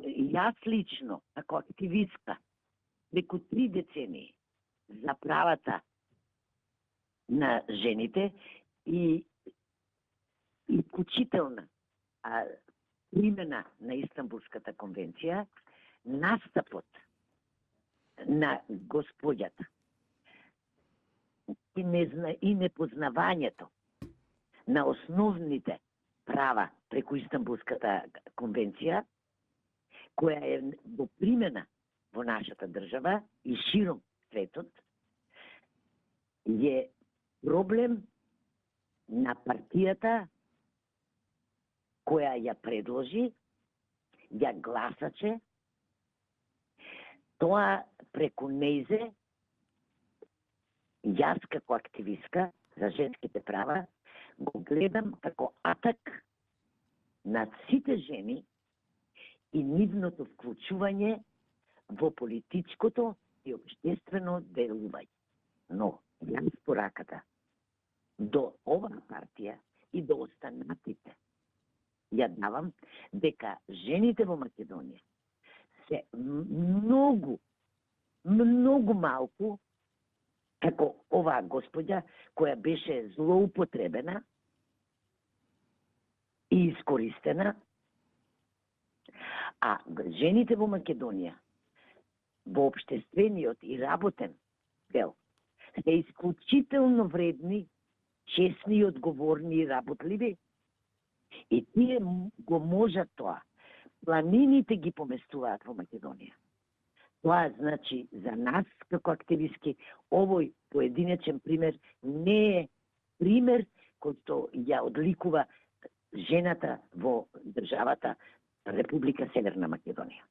Јас лично, како активистка, преку 3 децении за правата на жените и исклучителна примена на Истанбулската конвенција, настапот на господјата и непознавањето на основните права преку Истанбулската конвенција, која е во примена во нашата држава и широм светот, е проблем на партијата која ја предложи, ја гласаче, тоа преку нејзе, јас како активистка за женските права, го гледам како атак на сите жени и нивното вклучување во политичкото и општествено делување. Но, јас пораката до оваа партија и до останатите ја давам дека жените во Македонија се многу малку како оваа господја која беше злоупотребена и искористена, а жените во Македонија во општествениот и работен дел се исклучително вредни, честни и одговорни и работливи, и тие го можат тоа. Планините ги поместуваат во Македонија. Тоа значи за нас како активистки овој поединечен пример не е пример кој што ја одликува жената во државата Република Северна Македонија.